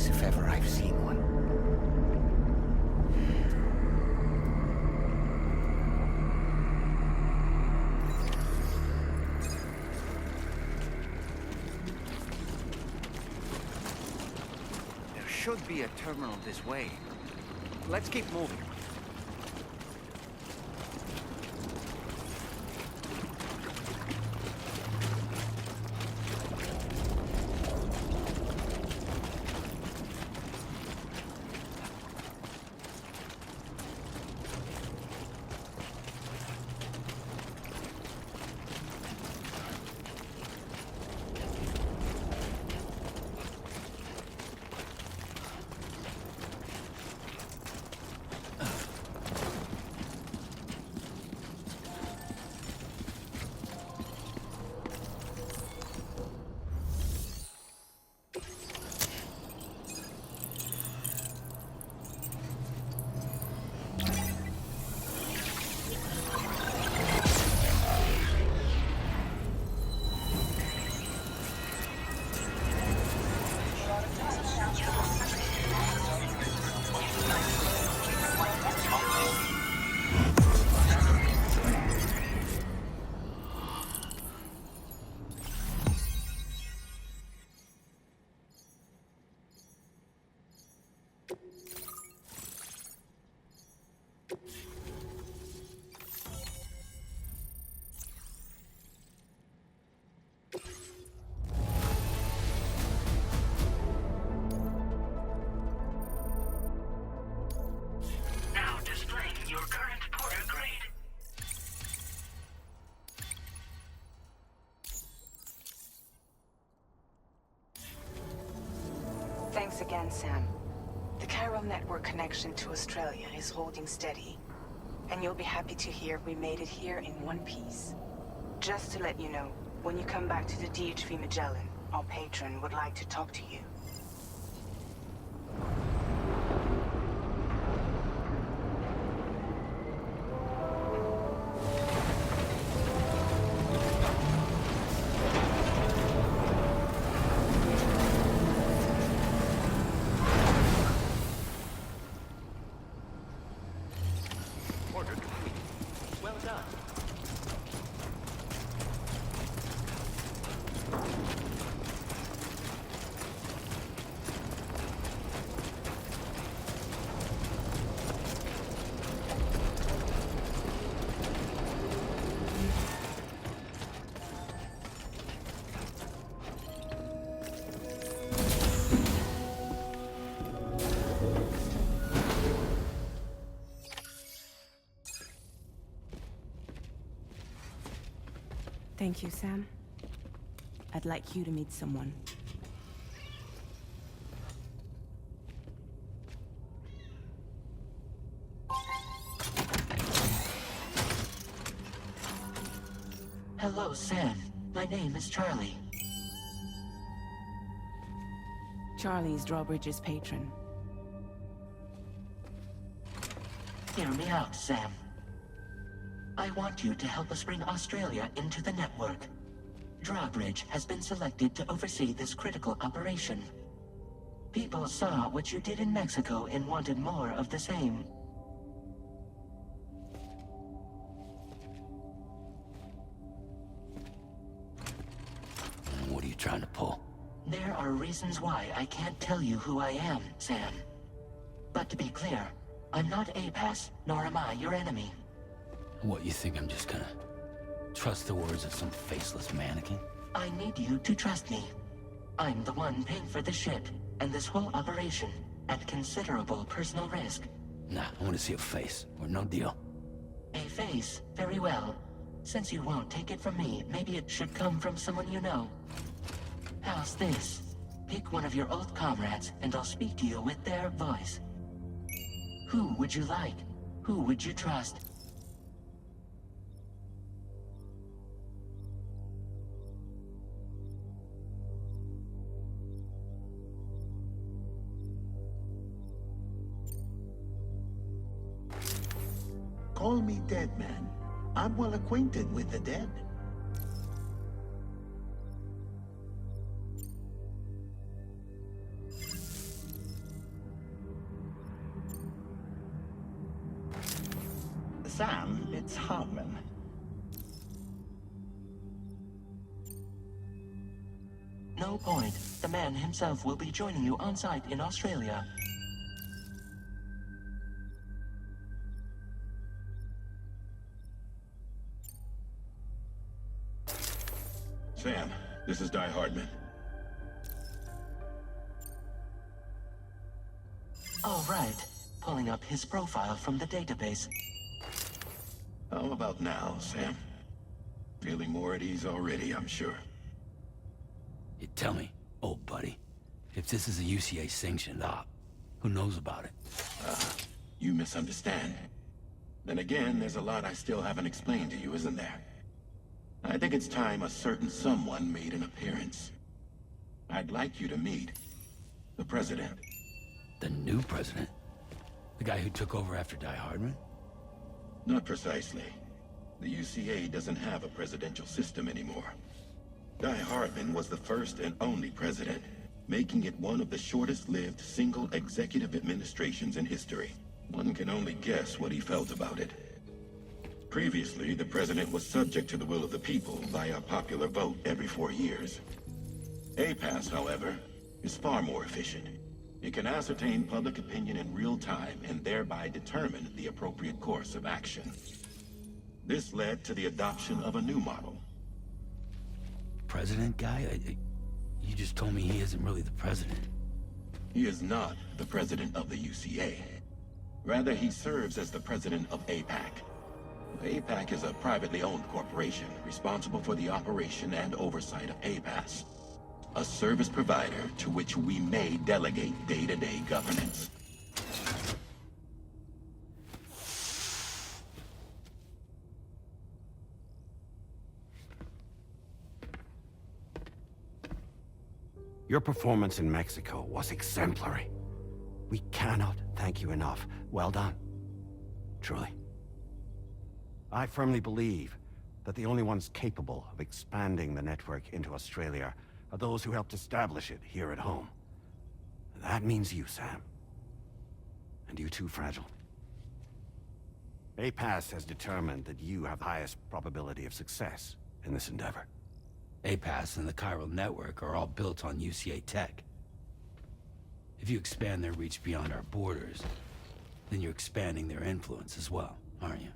place if ever I've seen one. There should be a terminal this way. Let's keep moving. Thanks again, Sam. The chiral network connection to Australia is holding steady. And you'll be happy to hear we made it here in one piece. Just to let you know, when you come back to the DHV Magellan, our patron would like to talk to you. Thank you, Sam. I'd like you to meet someone. Hello, Sam. My name is Charlie. Charlie's Drawbridge's patron. Hear me out, Sam. I want you to help us bring Australia into the network. Drawbridge has been selected to oversee this critical operation. People saw what you did in Mexico and wanted more of the same. What are you trying to pull? There are reasons why I can't tell you who I am, Sam. But to be clear, I'm not APAS, nor am I your enemy. What, you think I'm just gonna trust the words of some faceless mannequin? I need you to trust me. I'm the one paying for the ship and this whole operation at considerable personal risk. Nah, I want to see a face, or no deal. A face? Very well. Since you won't take it from me, maybe it should come from someone you know. How's this? Pick one of your old comrades, and I'll speak to you with their voice. Who would you like? Who would you trust? Call me Dead Man. I'm well acquainted with the dead. Sam, it's Heartman. No point. The man himself will be joining you on site in Australia. Sam, this is Heartman. Oh, right. Pulling up his profile from the database. How about now, Sam? Feeling more at ease already, I'm sure. You tell me, old buddy, if this is a UCA-sanctioned op, who knows about it? You misunderstand. Then again, there's a lot I still haven't explained to you, isn't there? I think it's time a certain someone made an appearance. I'd like you to meet the President. The new president? The guy who took over after Heartman? Not precisely. The UCA doesn't have a presidential system anymore. Heartman was the first and only president, making it one of the shortest-lived single executive administrations in history. One can only guess what he felt about it. Previously, the president was subject to the will of the people via a popular vote every 4 years. APAS, however, is far more efficient. It can ascertain public opinion in real time and thereby determine the appropriate course of action. This led to the adoption of a new model. President guy? You just told me he isn't really the president. He is not the president of the UCA. Rather, he serves as the president of APAC. APAC is a privately owned corporation responsible for the operation and oversight of APAS, a service provider to which we may delegate day-to-day governance. Your performance in Mexico was exemplary. We cannot thank you enough. Well done. Truly. I firmly believe that the only ones capable of expanding the network into Australia are those who helped establish it here at home. That means you, Sam. And you too, Fragile. APAS has determined that you have the highest probability of success in this endeavor. APAS and the chiral network are all built on UCA tech. If you expand their reach beyond our borders, then you're expanding their influence as well, aren't you?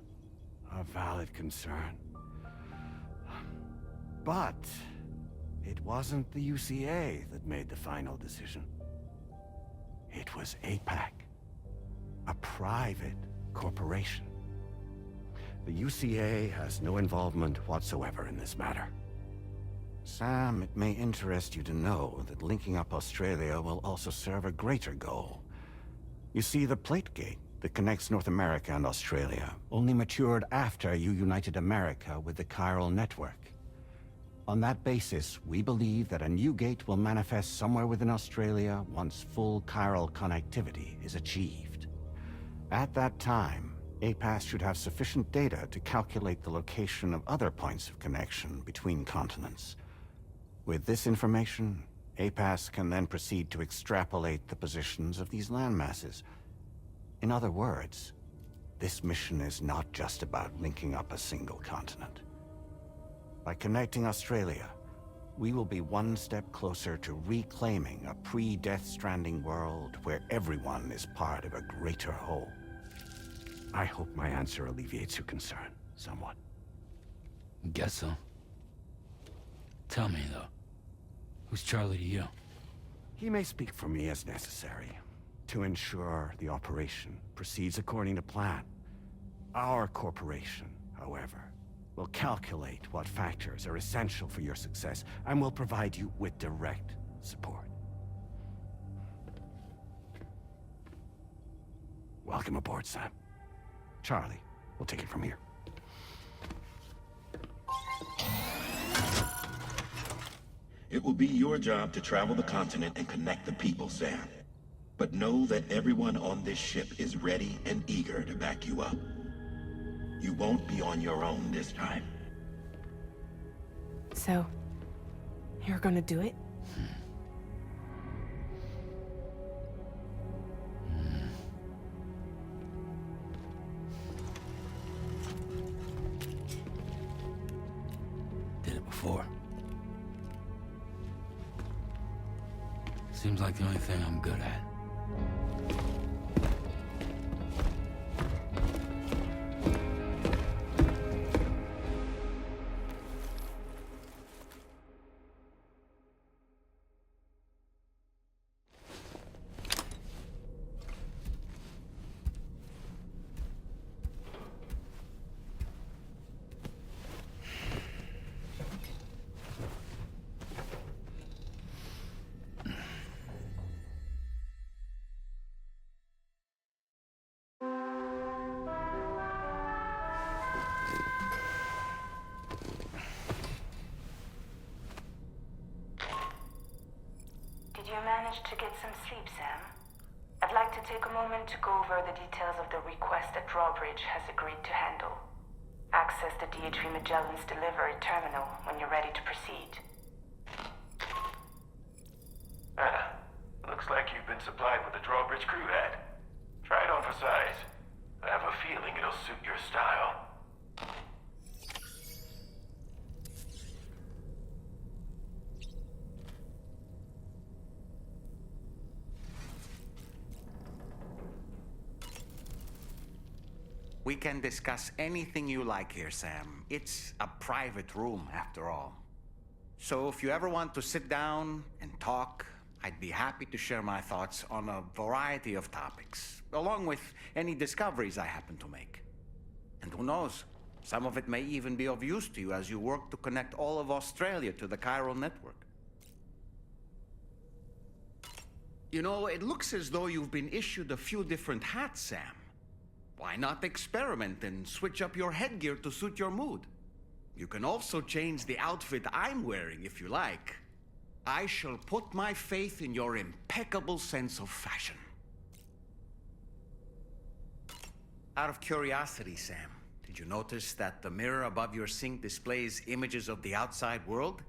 A valid concern. But it wasn't the UCA that made the final decision. It was APAC, a private corporation. The UCA has no involvement whatsoever in this matter. Sam, it may interest you to know that linking up Australia will also serve a greater goal. You see, the plate gate that connects North America and Australia only matured after you united America with the chiral network. On that basis, we believe that a new gate will manifest somewhere within Australia once full chiral connectivity is achieved. At that time, APAS should have sufficient data to calculate the location of other points of connection between continents. With this information, APAS can then proceed to extrapolate the positions of these landmasses. In other words, this mission is not just about linking up a single continent. By connecting Australia, we will be one step closer to reclaiming a pre-Death Stranding world where everyone is part of a greater whole. I hope my answer alleviates your concern somewhat. Guess so. Tell me, though, who's Charlie to you? He may speak for me as necessary to ensure the operation proceeds according to plan. Our corporation, however, will calculate what factors are essential for your success and will provide you with direct support. Welcome aboard, Sam. Charlie, we'll take it from here. It will be your job to travel the continent and connect the people, Sam. But know that everyone on this ship is ready and eager to back you up. You won't be on your own this time. So, you're gonna do it? Seems like the only thing I'm good at. Did you manage to get some sleep, Sam? I'd like to take a moment to go over the details of the request that Drawbridge has agreed to handle. Access the DHV Magellan's delivery terminal when you're ready to proceed. Looks like you've been supplied with a Drawbridge crew hat. Try it on for size. I have a feeling it'll suit your style. We can discuss anything you like here, Sam. It's a private room, after all. So if you ever want to sit down and talk, I'd be happy to share my thoughts on a variety of topics, along with any discoveries I happen to make. And who knows, some of it may even be of use to you as you work to connect all of Australia to the chiral network. You know, it looks as though you've been issued a few different hats, Sam. Why not experiment and switch up your headgear to suit your mood? You can also change the outfit I'm wearing if you like. I shall put my faith in your impeccable sense of fashion. Out of curiosity, Sam, did you notice that the mirror above your sink displays images of the outside world?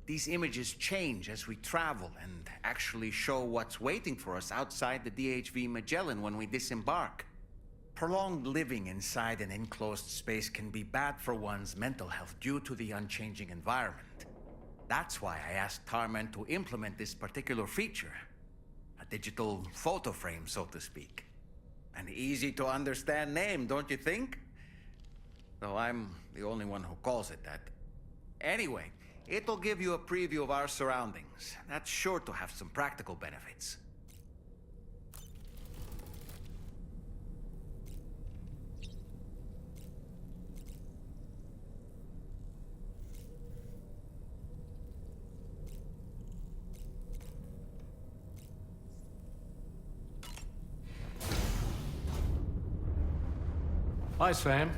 These images change as we travel and actually show what's waiting for us outside the DHV Magellan when we disembark. Prolonged living inside an enclosed space can be bad for one's mental health due to the unchanging environment. That's why I asked Tarman to implement this particular feature. A digital photo frame, so to speak. An easy to understand name, don't you think? Though I'm the only one who calls it that. Anyway, it'll give you a preview of our surroundings. That's sure to have some practical benefits. Hi, Sam.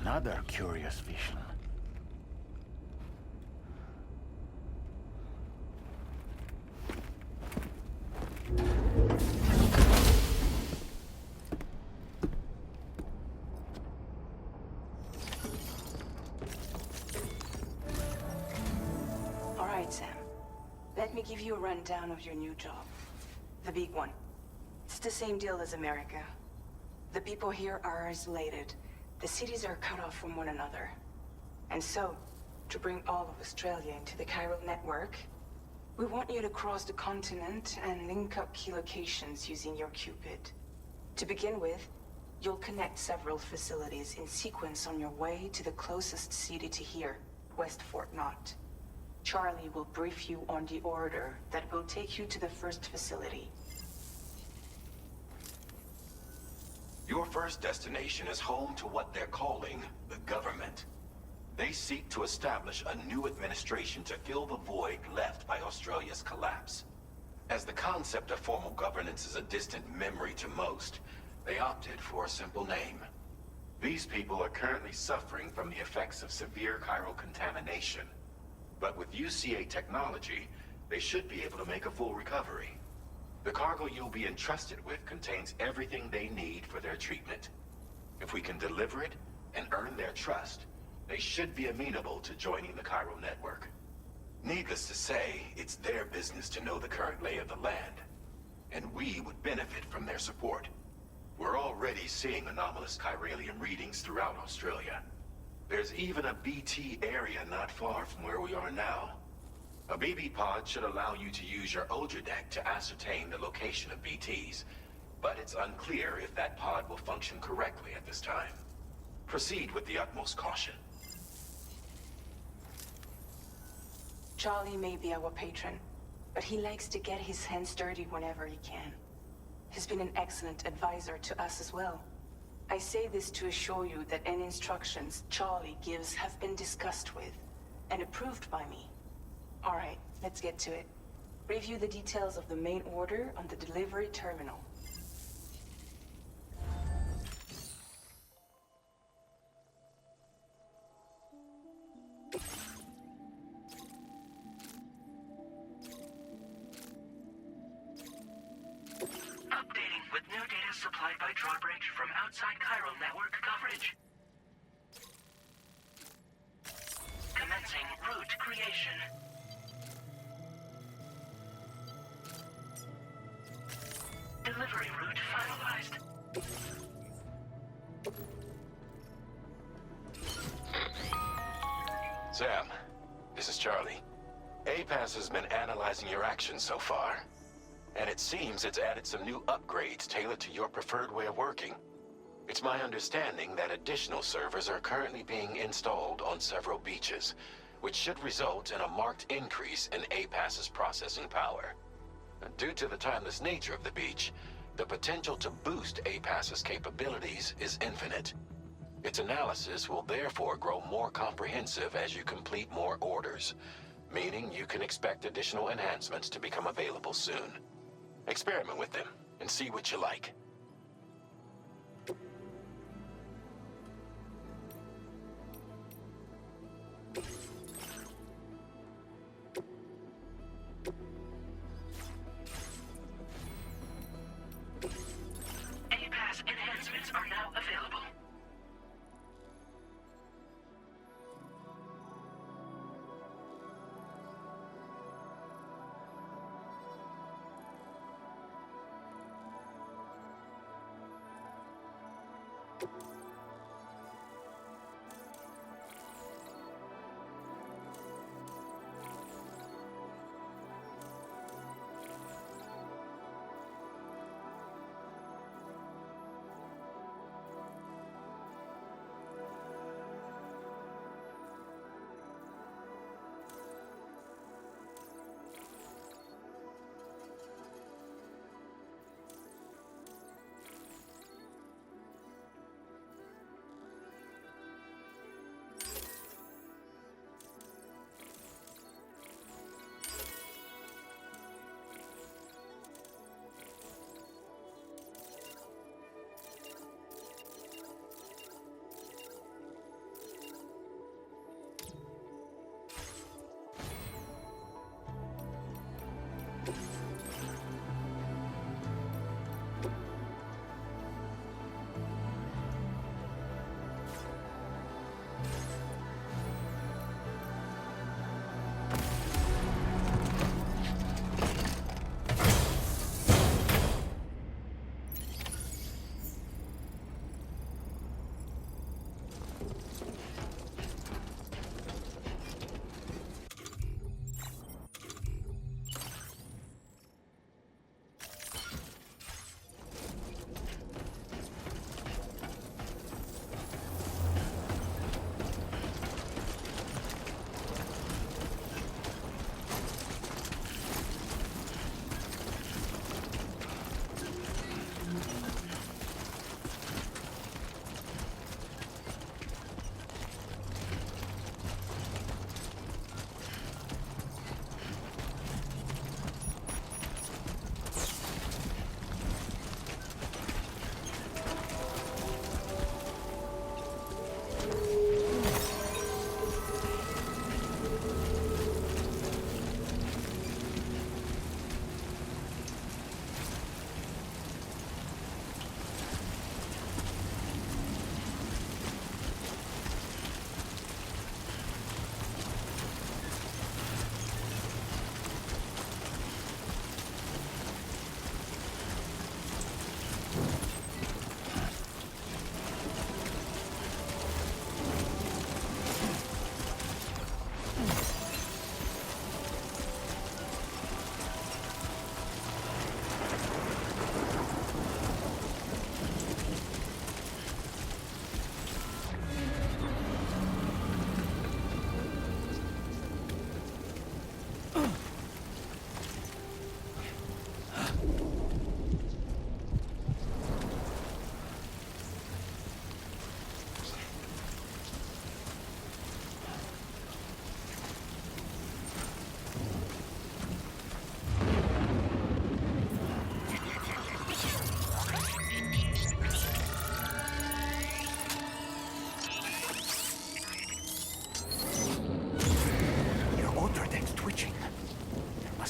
Another curious vision. All right, Sam. Let me give you a rundown of your new job. The big one. It's the same deal as America. The people here are isolated. The cities are cut off from one another. And so, to bring all of Australia into the chiral network, we want you to cross the continent and link up key locations using your Cupid. To begin with, you'll connect several facilities in sequence on your way to the closest city to here, West Fort Knott. Charlie will brief you on the order that will take you to the first facility. Your first destination is home to what they're calling the government. They seek to establish a new administration to fill the void left by Australia's collapse. As the concept of formal governance is a distant memory to most, they opted for a simple name. These people are currently suffering from the effects of severe chiral contamination. But with UCA technology, they should be able to make a full recovery. The cargo you'll be entrusted with contains everything they need for their treatment. If we can deliver it and earn their trust, they should be amenable to joining the chiral network. Needless to say, it's their business to know the current lay of the land, and we would benefit from their support. We're already seeing anomalous chiralium readings throughout Australia. There's even a BT area not far from where we are now. A BB pod should allow you to use your Ultradeck to ascertain the location of BTs, but it's unclear if that pod will function correctly at this time. Proceed with the utmost caution. Charlie may be our patron, but he likes to get his hands dirty whenever he can. He's been an excellent advisor to us as well. I say this to assure you that any instructions Charlie gives have been discussed with and approved by me. All right, let's get to it. Review the details of the main order on the delivery terminal. Updating with new data supplied by Drawbridge from outside chiral network coverage. Commencing route creation. Delivery route finalized. Sam, this is Charlie. APAS has been analyzing your actions so far, and it seems it's added some new upgrades tailored to your preferred way of working. It's my understanding that additional servers are currently being installed on several beaches, which should result in a marked increase in APAS's processing power. Due to the timeless nature of the beach, the potential to boost APAS's capabilities is infinite. Its analysis will therefore grow more comprehensive as you complete more orders, meaning you can expect additional enhancements to become available soon. Experiment with them and see what you like. APAS enhancements are now available.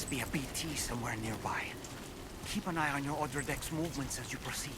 must be a BT somewhere nearby. Keep an eye on your other deck's movements as you proceed.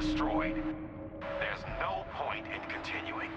destroyed. There's no point in continuing.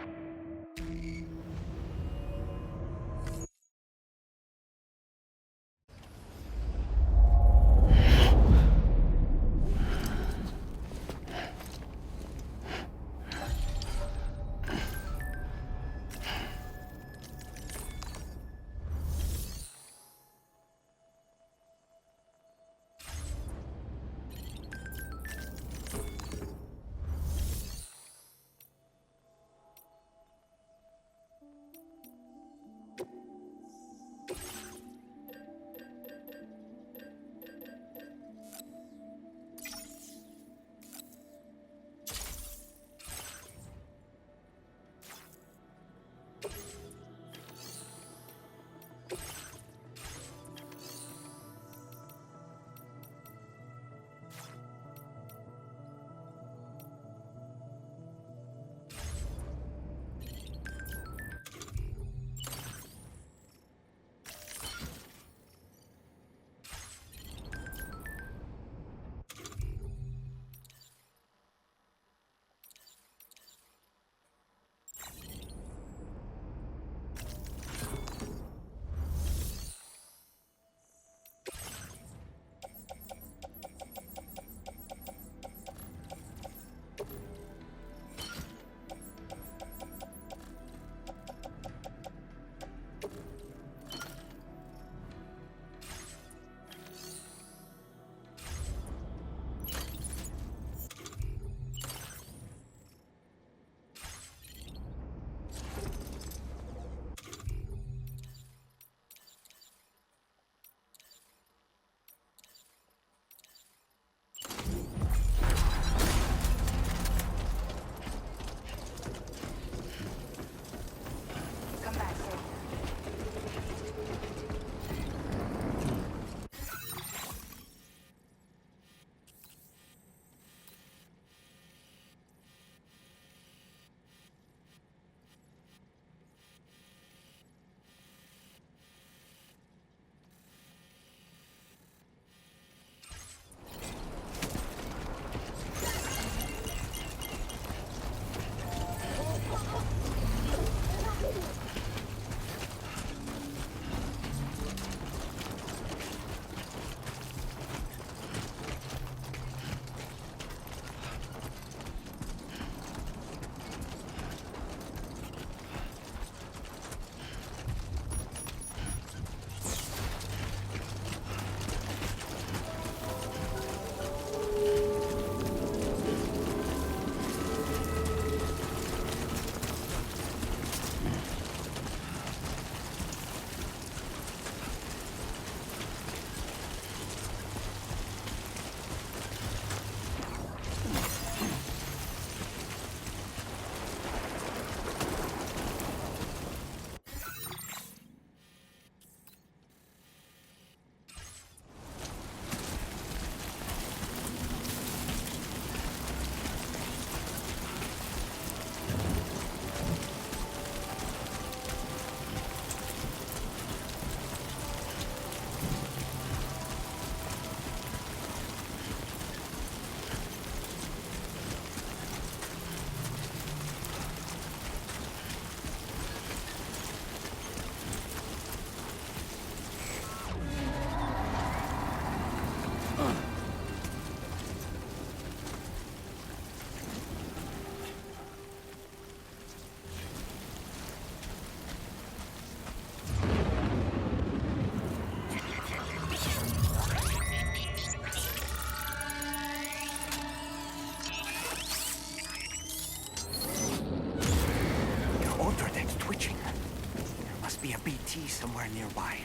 Somewhere nearby.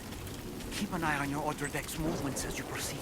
Keep an eye on your other deck's movements as you proceed.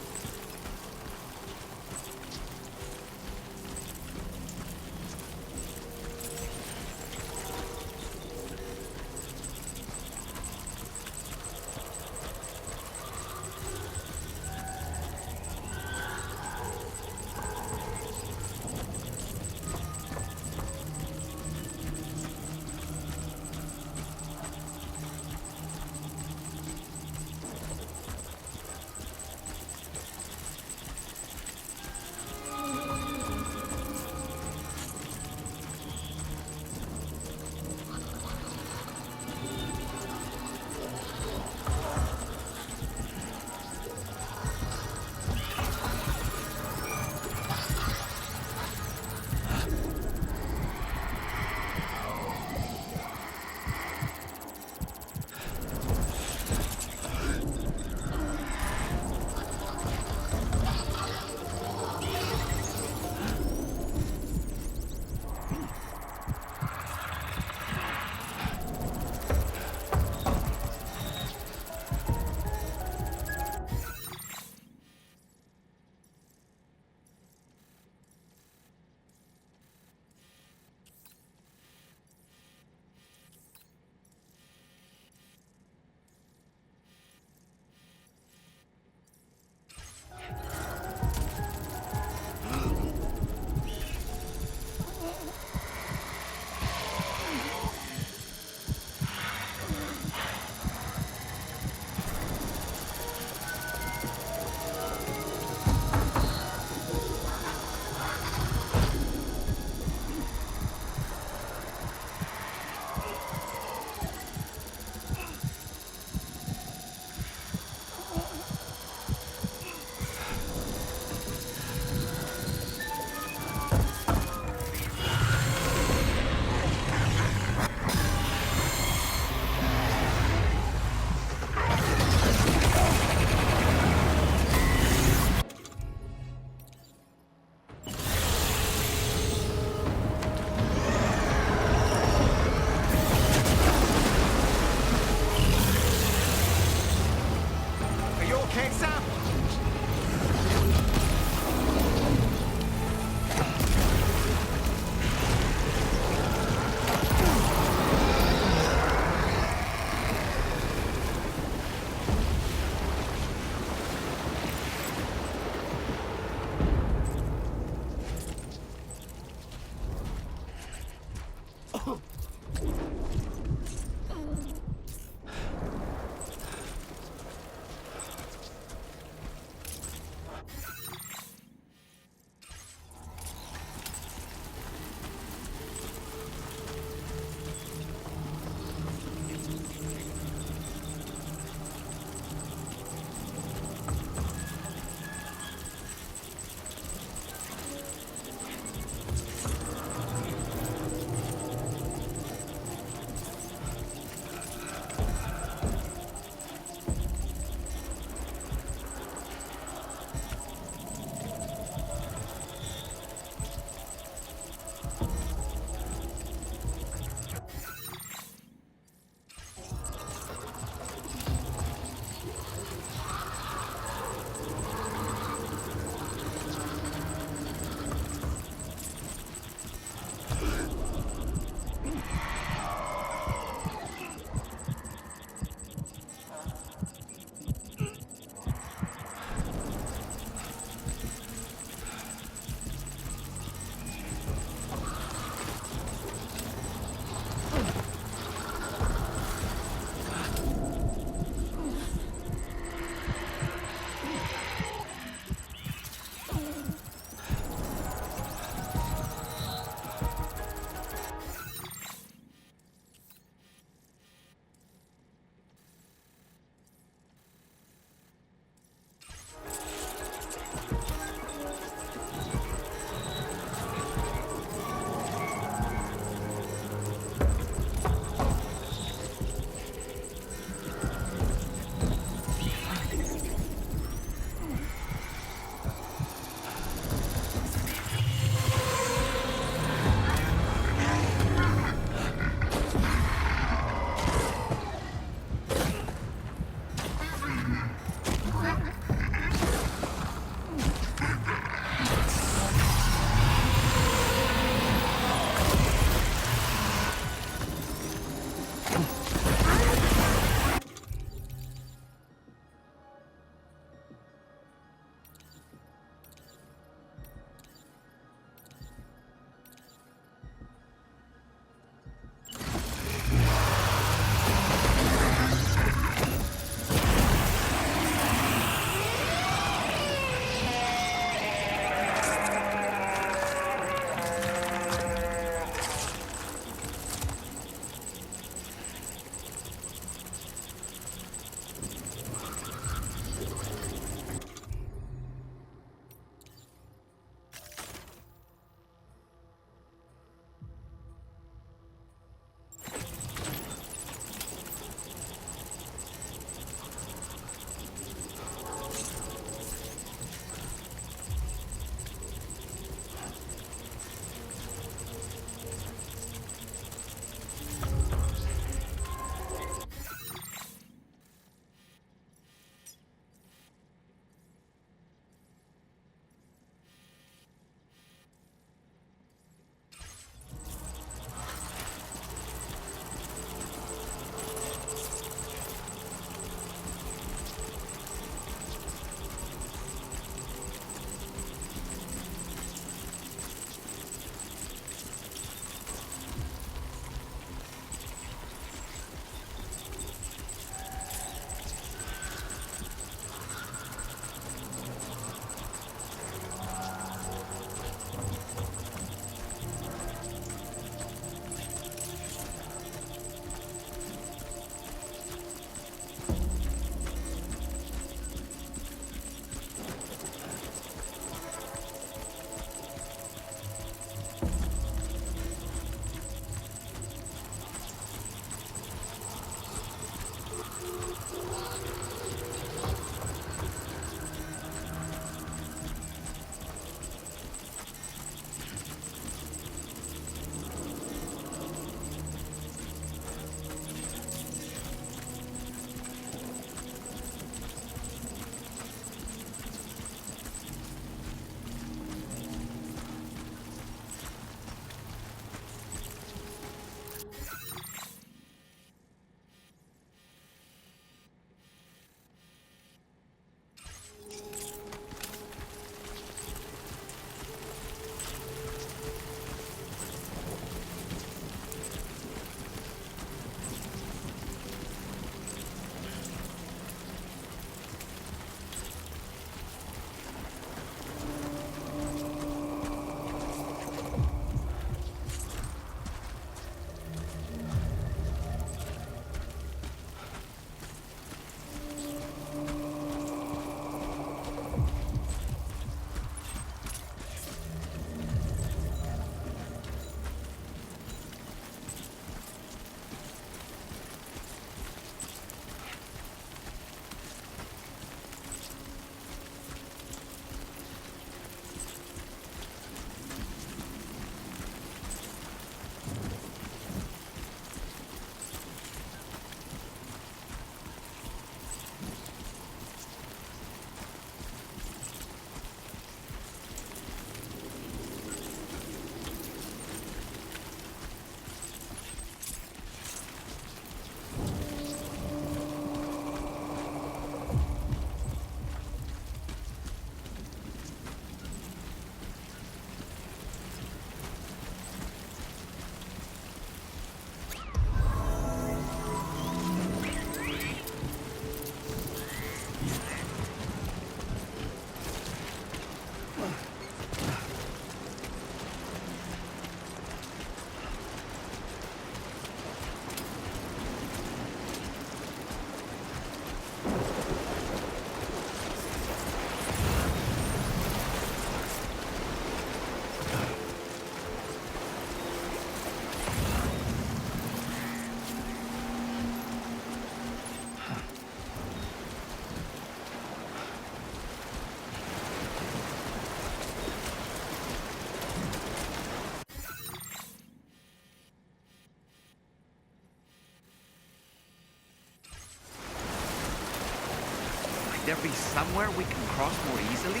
there be somewhere we can cross more easily?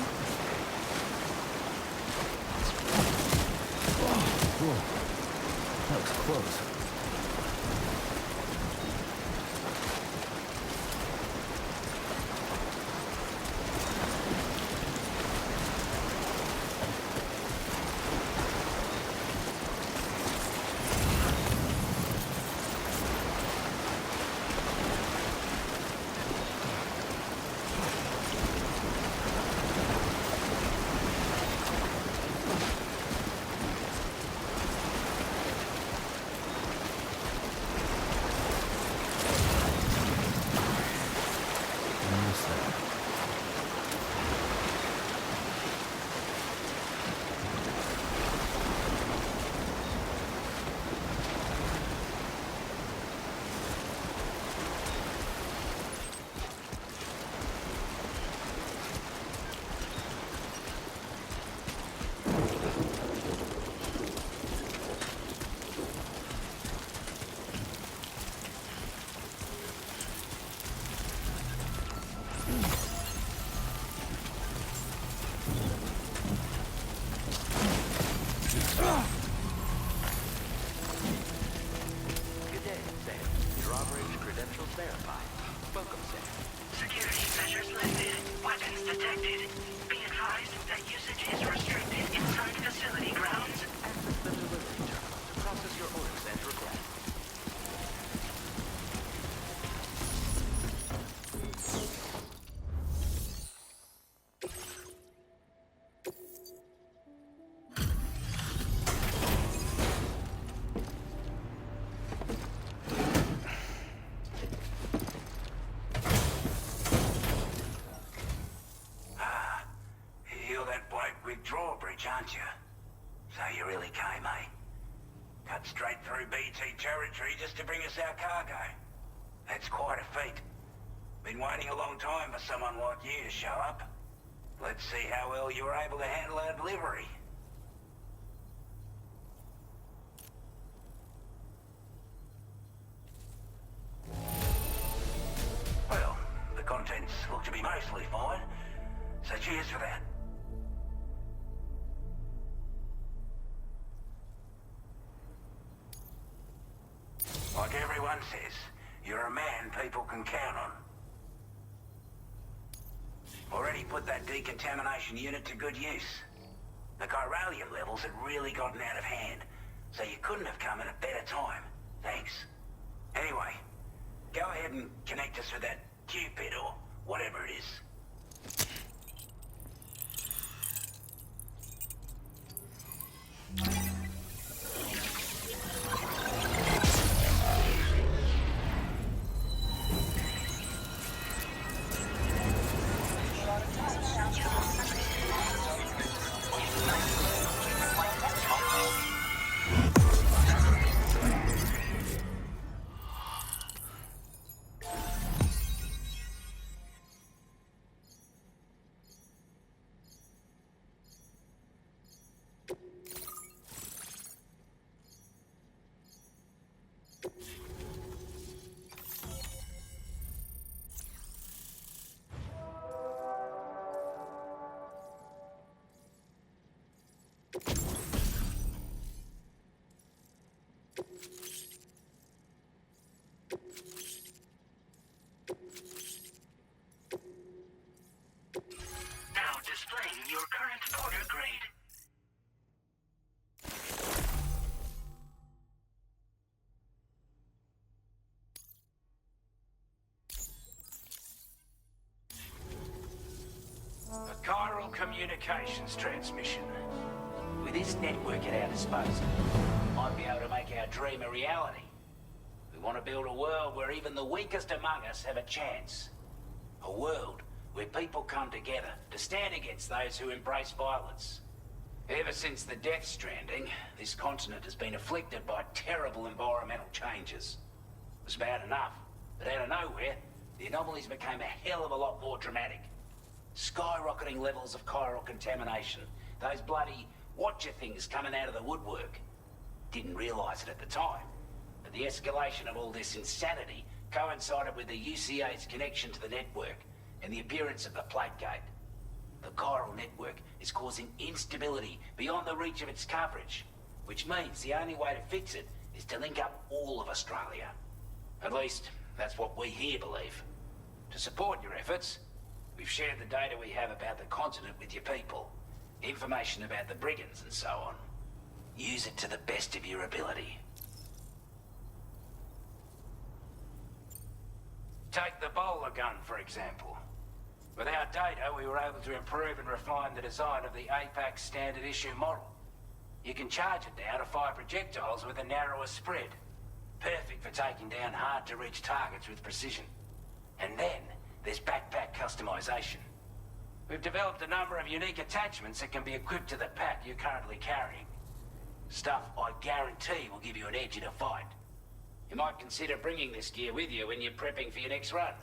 Whoa. That was close. Good day, Sam. Drawbridge credentials verified. Welcome, Sam. Security measures lifted. Weapons detected. Be advised that usage is restricted inside facility grounds. Access the delivery terminal to process your orders and requests. You're that bloke with Drawbridge, aren't you? So you really came, eh? Cut straight through BT territory just to bring us our cargo. That's quite a feat. Been waiting a long time for someone like you to show up. Let's see how well you were able to handle our delivery. Well, the contents look to be mostly fine, so cheers for that. Like everyone says, you're a man people can count on. Already put that decontamination unit to good use. The chiralium levels had really gotten out of hand, so you couldn't have come at a better time. Thanks. Anyway, go ahead and connect us with that Cupid or whatever it is. Now displaying your current order grade. A chiral communications transmission. With this network at our disposal, we might be able to make our dream a reality. We want to build a world where even the weakest among us have a chance. A world where people come together to stand against those who embrace violence. Ever since the Death Stranding, this continent has been afflicted by terrible environmental changes. It was bad enough, but out of nowhere, the anomalies became a hell of a lot more dramatic. Skyrocketing levels of chiral contamination, those bloody watcher things coming out of the woodwork. Didn't realize it at the time, but the escalation of all this insanity coincided with the UCA's connection to the network, and the appearance of the plate gate. The chiral network is causing instability beyond the reach of its coverage, which means the only way to fix it is to link up all of Australia. At least, that's what we here believe. To support your efforts, we've shared the data we have about the continent with your people, information about the brigands and so on. Use it to the best of your ability. Take the bowler gun, for example. With our data, we were able to improve and refine the design of the APAC standard issue model. You can charge it now to fire projectiles with a narrower spread. Perfect for taking down hard-to-reach targets with precision. And then, there's backpack customization. We've developed a number of unique attachments that can be equipped to the pack you're currently carrying. Stuff I guarantee will give you an edge in a fight. You might consider bringing this gear with you when you're prepping for your next run.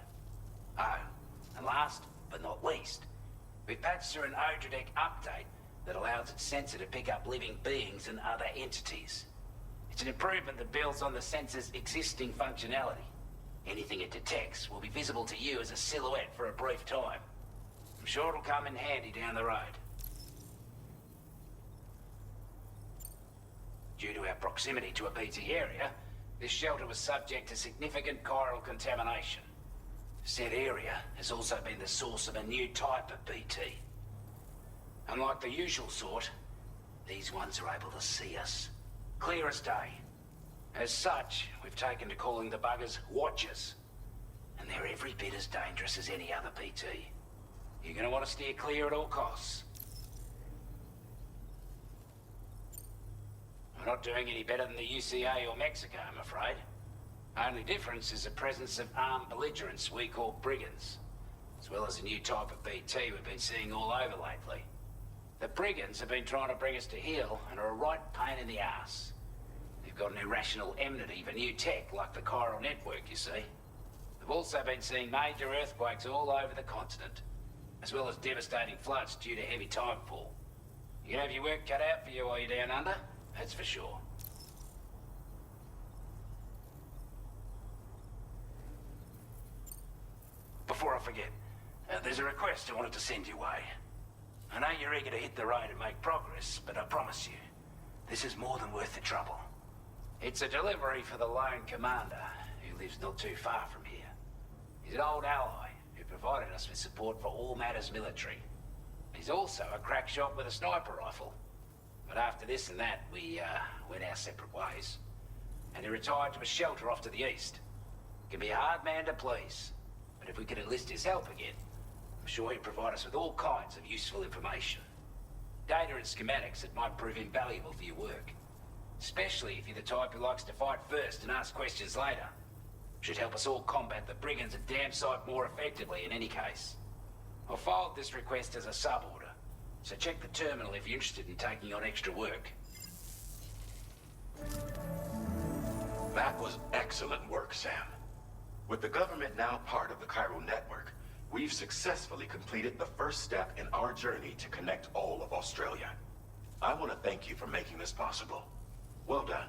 Oh, and last but not least, we've patched through an Odradek update that allows its sensor to pick up living beings and other entities. It's an improvement that builds on the sensor's existing functionality. Anything it detects will be visible to you as a silhouette for a brief time. I'm sure it'll come in handy down the road. Due to our proximity to a BT area, this shelter was subject to significant chiral contamination. Said area has also been the source of a new type of BT. Unlike the usual sort, these ones are able to see us. Clear as day. As such, we've taken to calling the buggers Watchers. And they're every bit as dangerous as any other BT. You're gonna want to steer clear at all costs. We're not doing any better than the UCA or Mexico, I'm afraid. Only difference is the presence of armed belligerents we call brigands, as well as a new type of BT we've been seeing all over lately. The brigands have been trying to bring us to heel and are a right pain in the ass. They've got an irrational enmity for new tech like the chiral network, you see. We've also been seeing major earthquakes all over the continent, as well as devastating floods due to heavy timefall. You can have your work cut out for you while you're down under, that's for sure. Before I forget, there's a request I wanted to send your way. I know you're eager to hit the road and make progress, but I promise you, this is more than worth the trouble. It's a delivery for the lone commander, who lives not too far from here. He's an old ally who provided us with support for all matters military. He's also a crack shot with a sniper rifle. But after this and that, we went our separate ways. And he retired to a shelter off to the east. Can be a hard man to please, but if we could enlist his help again, I'm sure he'd provide us with all kinds of useful information. Data and schematics that might prove invaluable for your work. Especially if you're the type who likes to fight first and ask questions later. Should help us all combat the brigands a damn sight more effectively in any case. I'll filed this request as a sub-order, so check the terminal if you're interested in taking on extra work. That was excellent work, Sam. With the government now part of the chiral network, we've successfully completed the first step in our journey to connect all of Australia. I want to thank you for making this possible. Well done.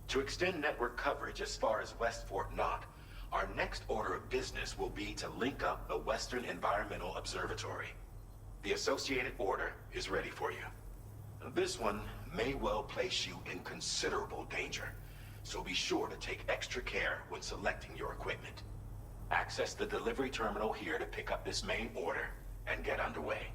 To extend network coverage as far as West Fort Knott, our next order of business will be to link up the Western Environmental Observatory. The associated order is ready for you. This one may well place you in considerable danger, so be sure to take extra care when selecting your equipment. Access the delivery terminal here to pick up this main order and get underway.